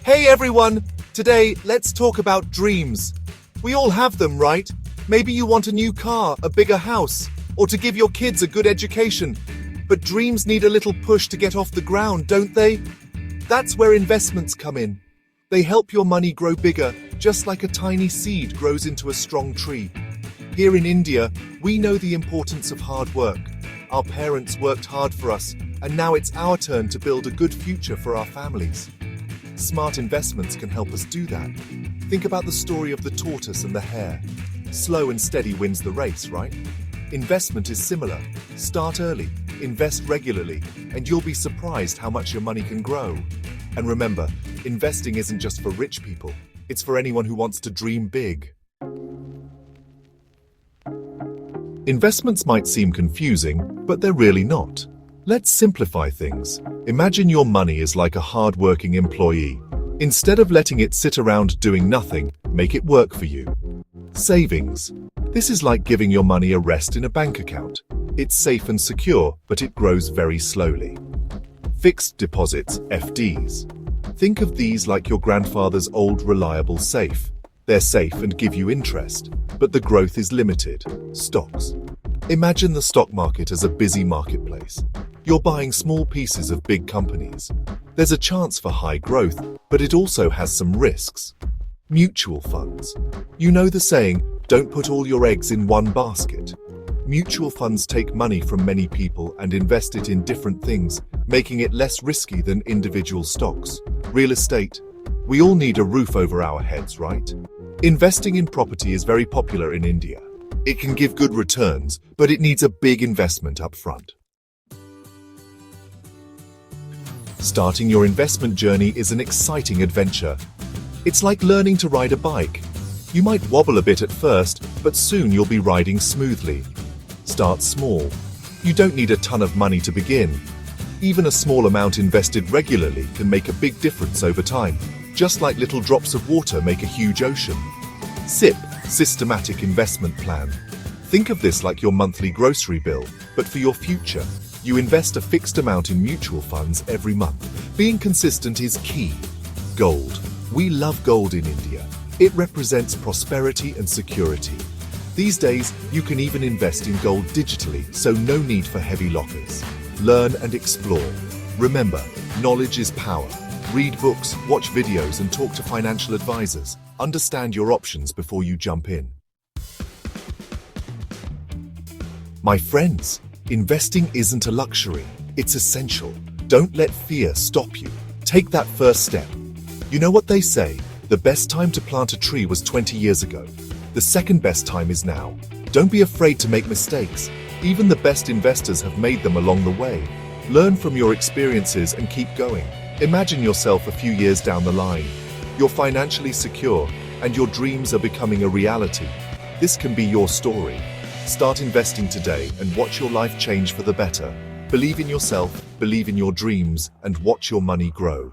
Hey everyone! Today, let's talk about dreams. We all have them, right? Maybe you want a new car, a bigger house, or to give your kids a good education. But dreams need a little push to get off the ground, don't they? That's where investments come in. They help your money grow bigger, just like a tiny seed grows into a strong tree. Here in India, we know the importance of hard work. Our parents worked hard for us, and now it's our turn to build a good future for our families. Smart investments can help us do that. Think about the story of the tortoise and the hare. Slow and steady wins the race, right? Investment is similar. Start early, invest regularly, and you'll be surprised how much your money can grow. And remember, investing isn't just for rich people. It's for anyone who wants to dream big. Investments might seem confusing, but they're really not. Let's simplify things. Imagine your money is like a hard-working employee. Instead of letting it sit around doing nothing, make it work for you. Savings. This is like giving your money a rest in a bank account. It's safe and secure, but it grows very slowly. Fixed deposits, FDs. Think of these like your grandfather's old reliable safe. They're safe and give you interest, but the growth is limited. Stocks. Imagine the stock market as a busy marketplace. You're buying small pieces of big companies. There's a chance for high growth, but it also has some risks. Mutual funds. You know the saying, don't put all your eggs in one basket. Mutual funds take money from many people and invest it in different things, making it less risky than individual stocks. Real estate. We all need a roof over our heads, right? Investing in property is very popular in India. It can give good returns, but it needs a big investment up front. Starting your investment journey is an exciting adventure. It's like learning to ride a bike. You might wobble a bit at first, but soon you'll be riding smoothly. Start small. You don't need a ton of money to begin. Even a small amount invested regularly can make a big difference over time, just like little drops of water make a huge ocean. SIP, Systematic Investment Plan. Think of this like your monthly grocery bill, but for your future. You invest a fixed amount in mutual funds every month. Being consistent is key. Gold. We love gold in India. It represents prosperity and security. These days, you can even invest in gold digitally, so no need for heavy lockers. Learn and explore. Remember, knowledge is power. Read books, watch videos, and talk to financial advisors. Understand your options before you jump in. My friends, investing isn't a luxury, it's essential. Don't let fear stop you. Take that first step. You know what they say, the best time to plant a tree was 20 years ago. The second best time is now. Don't be afraid to make mistakes. Even the best investors have made them along the way. Learn from your experiences and keep going. Imagine yourself a few years down the line. You're financially secure and your dreams are becoming a reality. This can be your story. Start investing today and watch your life change for the better. Believe in yourself, believe in your dreams, and watch your money grow.